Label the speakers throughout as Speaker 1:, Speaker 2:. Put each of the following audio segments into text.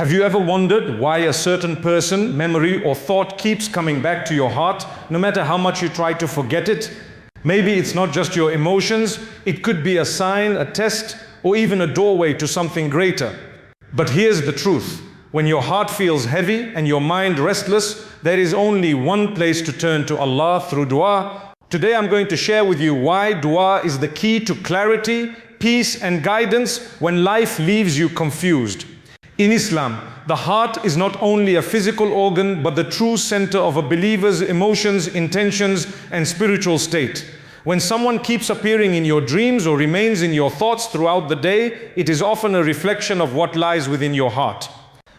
Speaker 1: Have you ever wondered why a certain person, memory, or thought keeps coming back to your heart, no matter how much you try to forget it? Maybe it's not just your emotions, it could be a sign, a test, or even a doorway to something greater. But here's the truth. When your heart feels heavy and your mind restless, there is only one place to turn to Allah through dua. Today I'm going to share with you why dua is the key to clarity, peace, and guidance when life leaves you confused. In Islam, the heart is not only a physical organ, but the true center of a believer's emotions, intentions, and spiritual state. When someone keeps appearing in your dreams or remains in your thoughts throughout the day, it is often a reflection of what lies within your heart.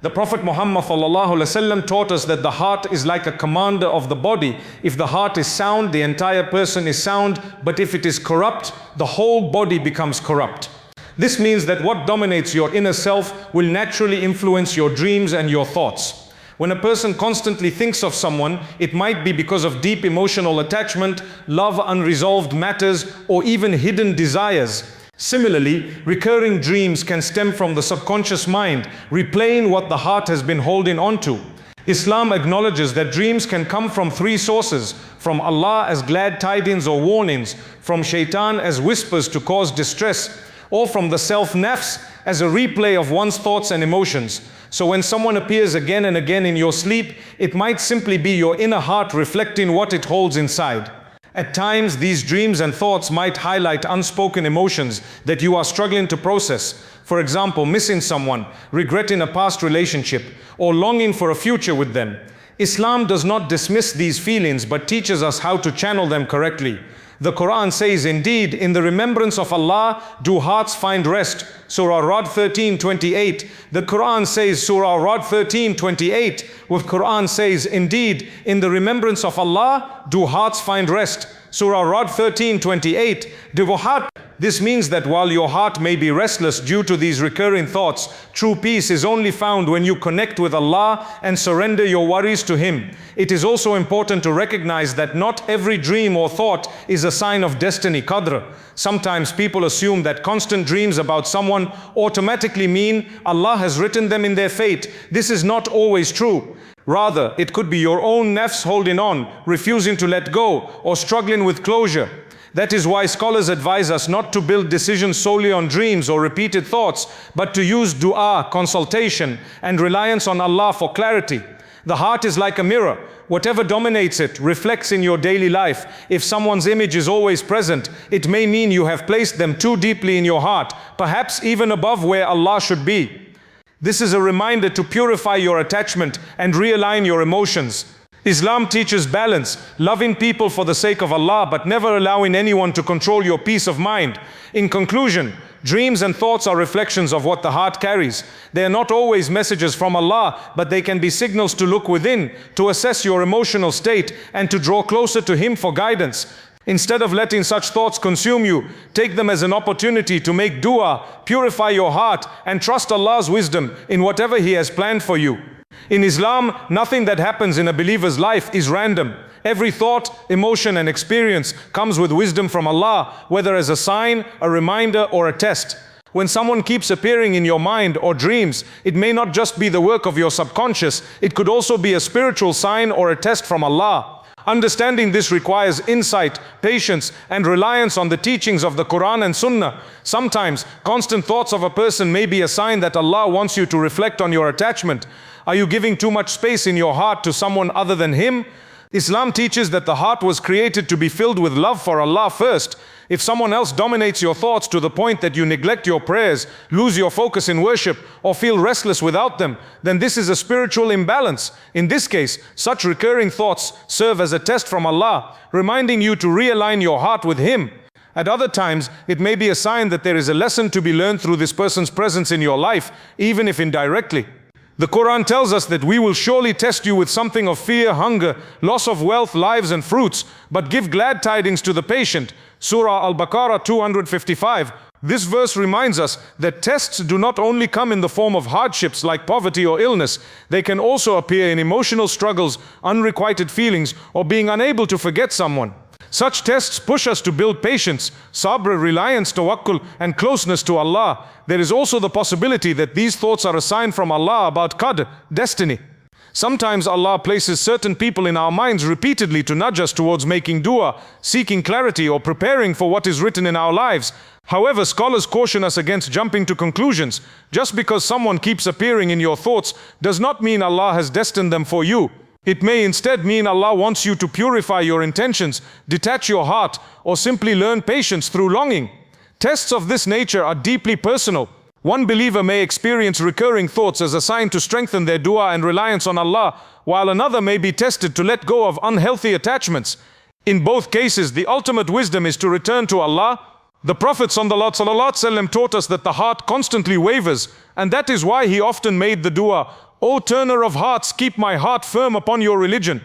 Speaker 1: The Prophet Muhammad ﷺ taught us that the heart is like a commander of the body. If the heart is sound, the entire person is sound, but if it is corrupt, the whole body becomes corrupt. This means that what dominates your inner self will naturally influence your dreams and your thoughts. When a person constantly thinks of someone, it might be because of deep emotional attachment, love, unresolved matters, or even hidden desires. Similarly, recurring dreams can stem from the subconscious mind, replaying what the heart has been holding onto. Islam acknowledges that dreams can come from three sources: from Allah as glad tidings or warnings, from shaitan as whispers to cause distress, or from the self-nafs as a replay of one's thoughts and emotions. So when someone appears again and again in your sleep, it might simply be your inner heart reflecting what it holds inside. At times, these dreams and thoughts might highlight unspoken emotions that you are struggling to process. For example, missing someone, regretting a past relationship, or longing for a future with them. Islam does not dismiss these feelings, but teaches us how to channel them correctly. The Quran says, indeed, in the remembrance of Allah do hearts find rest. Surah Rad 13:28. The Quran says, Surah Rad 13:28. With Quran says, indeed, in the remembrance of Allah do hearts find rest. Surah Rad 13:28. This means that while your heart may be restless due to these recurring thoughts, true peace is only found when you connect with Allah and surrender your worries to Him. It is also important to recognize that not every dream or thought is a sign of destiny, Qadr. Sometimes people assume that constant dreams about someone automatically mean Allah has written them in their fate. This is not always true. Rather, it could be your own nafs holding on, refusing to let go, or struggling with closure. That is why scholars advise us not to build decisions solely on dreams or repeated thoughts, but to use dua, consultation, and reliance on Allah for clarity. The heart is like a mirror. Whatever dominates it reflects in your daily life. If someone's image is always present, it may mean you have placed them too deeply in your heart, perhaps even above where Allah should be. This is a reminder to purify your attachment and realign your emotions. Islam teaches balance, loving people for the sake of Allah, but never allowing anyone to control your peace of mind. In conclusion, dreams and thoughts are reflections of what the heart carries. They are not always messages from Allah, but they can be signals to look within, to assess your emotional state, and to draw closer to Him for guidance. Instead of letting such thoughts consume you, take them as an opportunity to make dua, purify your heart, and trust Allah's wisdom in whatever He has planned for you. In Islam, nothing that happens in a believer's life is random. Every thought, emotion, and experience comes with wisdom from Allah, whether as a sign, a reminder, or a test. When someone keeps appearing in your mind or dreams, it may not just be the work of your subconscious, it could also be a spiritual sign or a test from Allah. Understanding this requires insight, patience, and reliance on the teachings of the Quran and Sunnah. Sometimes, constant thoughts of a person may be a sign that Allah wants you to reflect on your attachment. Are you giving too much space in your heart to someone other than Him? Islam teaches that the heart was created to be filled with love for Allah first. If someone else dominates your thoughts to the point that you neglect your prayers, lose your focus in worship, or feel restless without them, then this is a spiritual imbalance. In this case, such recurring thoughts serve as a test from Allah, reminding you to realign your heart with Him. At other times, it may be a sign that there is a lesson to be learned through this person's presence in your life, even if indirectly. The Quran tells us that we will surely test you with something of fear, hunger, loss of wealth, lives, and fruits, but give glad tidings to the patient. Surah Al-Baqarah 255. This verse reminds us that tests do not only come in the form of hardships like poverty or illness, they can also appear in emotional struggles, unrequited feelings, or being unable to forget someone. Such tests push us to build patience, sabr, reliance, tawakkul, and closeness to Allah. There is also the possibility that these thoughts are a sign from Allah about Qadr, destiny. Sometimes Allah places certain people in our minds repeatedly to nudge us towards making dua, seeking clarity, or preparing for what is written in our lives. However, scholars caution us against jumping to conclusions. Just because someone keeps appearing in your thoughts does not mean Allah has destined them for you. It may instead mean Allah wants you to purify your intentions, detach your heart, or simply learn patience through longing. Tests of this nature are deeply personal. One believer may experience recurring thoughts as a sign to strengthen their dua and reliance on Allah, while another may be tested to let go of unhealthy attachments. In both cases, the ultimate wisdom is to return to Allah. The Prophet ﷺ taught us that the heart constantly wavers, and that is why he often made the dua, "O turner of hearts, keep my heart firm upon your religion."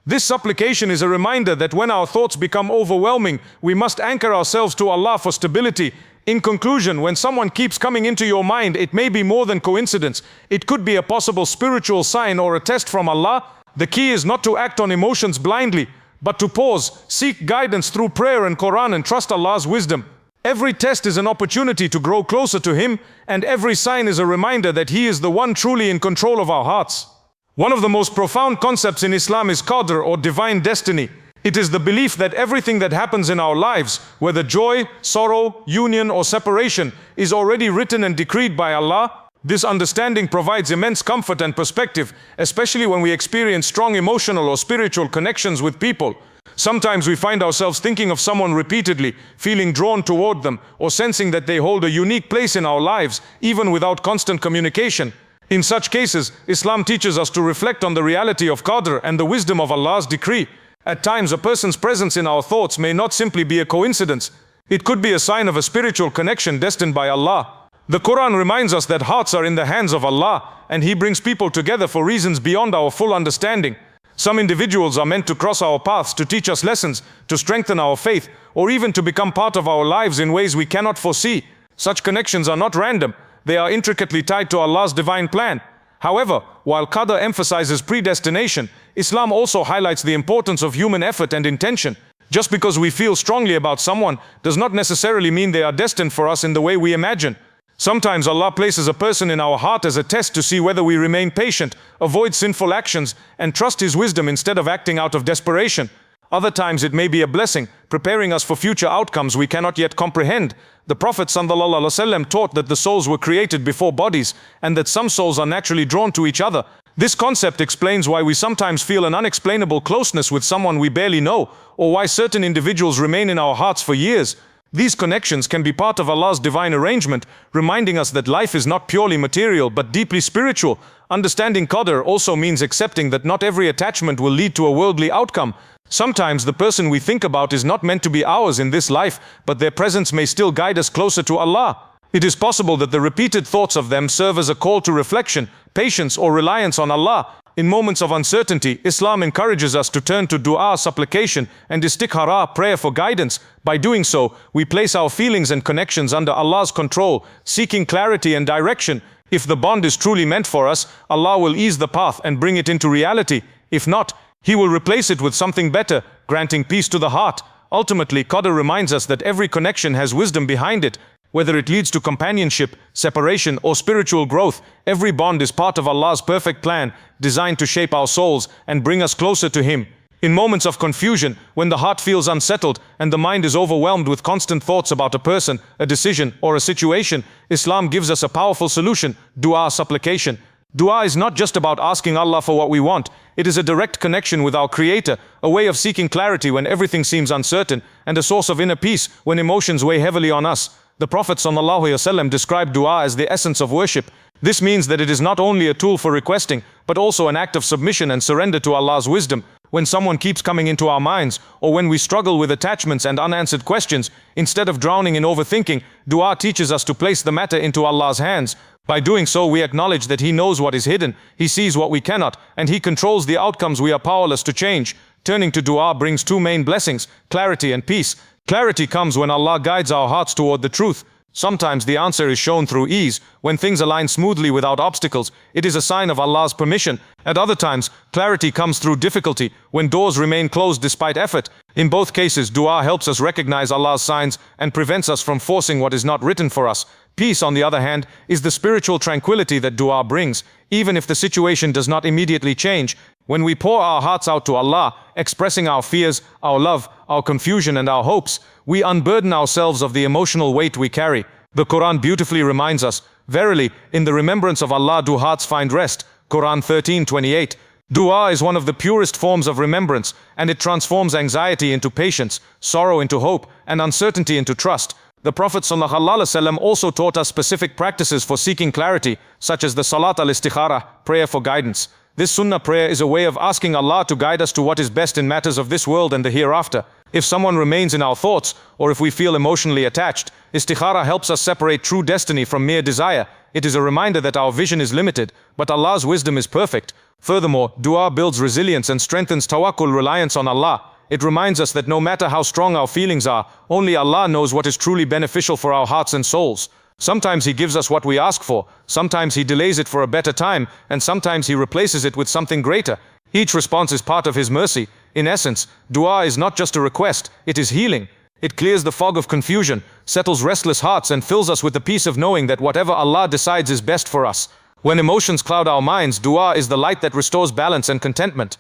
Speaker 1: This supplication is a reminder that when our thoughts become overwhelming, we must anchor ourselves to Allah for stability. In conclusion, when someone keeps coming into your mind, it may be more than coincidence. It could be a possible spiritual sign or a test from Allah. The key is not to act on emotions blindly, but to pause, seek guidance through prayer and Quran, and trust Allah's wisdom. Every test is an opportunity to grow closer to Him, and every sign is a reminder that He is the one truly in control of our hearts. One of the most profound concepts in Islam is Qadr, or divine destiny. It is the belief that everything that happens in our lives, whether joy, sorrow, union, or separation, is already written and decreed by Allah. This understanding provides immense comfort and perspective, especially when we experience strong emotional or spiritual connections with people. Sometimes we find ourselves thinking of someone repeatedly, feeling drawn toward them, or sensing that they hold a unique place in our lives, even without constant communication. In such cases, Islam teaches us to reflect on the reality of Qadr and the wisdom of Allah's decree. At times, a person's presence in our thoughts may not simply be a coincidence. It could be a sign of a spiritual connection destined by Allah. The Quran reminds us that hearts are in the hands of Allah, and He brings people together for reasons beyond our full understanding. Some individuals are meant to cross our paths to teach us lessons, to strengthen our faith, or even to become part of our lives in ways we cannot foresee. Such connections are not random. They are intricately tied to Allah's divine plan. However, while Qadr emphasizes predestination, Islam also highlights the importance of human effort and intention. Just because we feel strongly about someone does not necessarily mean they are destined for us in the way we imagine. Sometimes Allah places a person in our heart as a test to see whether we remain patient, avoid sinful actions, and trust His wisdom instead of acting out of desperation. Other times it may be a blessing, preparing us for future outcomes we cannot yet comprehend. The Prophet ﷺ taught that the souls were created before bodies, and that some souls are naturally drawn to each other. This concept explains why we sometimes feel an unexplainable closeness with someone we barely know, or why certain individuals remain in our hearts for years. These connections can be part of Allah's divine arrangement, reminding us that life is not purely material but deeply spiritual. Understanding Qadr also means accepting that not every attachment will lead to a worldly outcome. Sometimes the person we think about is not meant to be ours in this life, but their presence may still guide us closer to Allah. It is possible that the repeated thoughts of them serve as a call to reflection, patience, or reliance on Allah. In moments of uncertainty, Islam encourages us to turn to dua, supplication, and istikhara, prayer for guidance. By doing so, we place our feelings and connections under Allah's control, seeking clarity and direction. If the bond is truly meant for us, Allah will ease the path and bring it into reality. If not, He will replace it with something better, granting peace to the heart. Ultimately, Qadr reminds us that every connection has wisdom behind it. Whether it leads to companionship, separation, or spiritual growth, every bond is part of Allah's perfect plan, designed to shape our souls and bring us closer to Him. In moments of confusion, when the heart feels unsettled and the mind is overwhelmed with constant thoughts about a person, a decision, or a situation, Islam gives us a powerful solution: dua, supplication. Dua is not just about asking Allah for what we want. It is a direct connection with our Creator, a way of seeking clarity when everything seems uncertain, and a source of inner peace when emotions weigh heavily on us. The Prophet ﷺ described dua as the essence of worship. This means that it is not only a tool for requesting, but also an act of submission and surrender to Allah's wisdom. When someone keeps coming into our minds, or when we struggle with attachments and unanswered questions, instead of drowning in overthinking, dua teaches us to place the matter into Allah's hands. By doing so, we acknowledge that He knows what is hidden, He sees what we cannot, and He controls the outcomes we are powerless to change. Turning to dua brings two main blessings: clarity and peace. Clarity comes when Allah guides our hearts toward the truth,
Speaker 2: Sometimes the answer is shown through ease. When things align smoothly without obstacles, it is a sign of Allah's permission. At other times, clarity comes through difficulty, when doors remain closed despite effort. In both cases, dua helps us recognize Allah's signs and prevents us from forcing what is not written for us. Peace, on the other hand, is the spiritual tranquility that dua brings. Even if the situation does not immediately change, when we pour our hearts out to Allah, expressing our fears, our love, our confusion and our hopes, we unburden ourselves of the emotional weight we carry. The Quran beautifully reminds us, verily, in the remembrance of Allah do hearts find rest. Quran 13:28. Dua is one of the purest forms of remembrance, and it transforms anxiety into patience, sorrow into hope, and uncertainty into trust. The Prophet ﷺ also taught us specific practices for seeking clarity, such as the Salat al-Istikhara, prayer for guidance. This sunnah prayer is a way of asking Allah to guide us to what is best in matters of this world and the hereafter. If someone remains in our thoughts, or if we feel emotionally attached, istikhara helps us separate true destiny from mere desire. It is a reminder that our vision is limited, but Allah's wisdom is perfect. Furthermore, dua builds resilience and strengthens tawakkul, reliance on Allah. It reminds us that no matter how strong our feelings are, only Allah knows what is truly beneficial for our hearts and souls. Sometimes He gives us what we ask for, sometimes He delays it for a better time, and sometimes He replaces it with something greater. Each response is part of His mercy. In essence, dua is not just a request, it is healing. It clears the fog of confusion, settles restless hearts, and fills us with the peace of knowing that whatever Allah decides is best for us. When emotions cloud our minds, dua is the light that restores balance and contentment.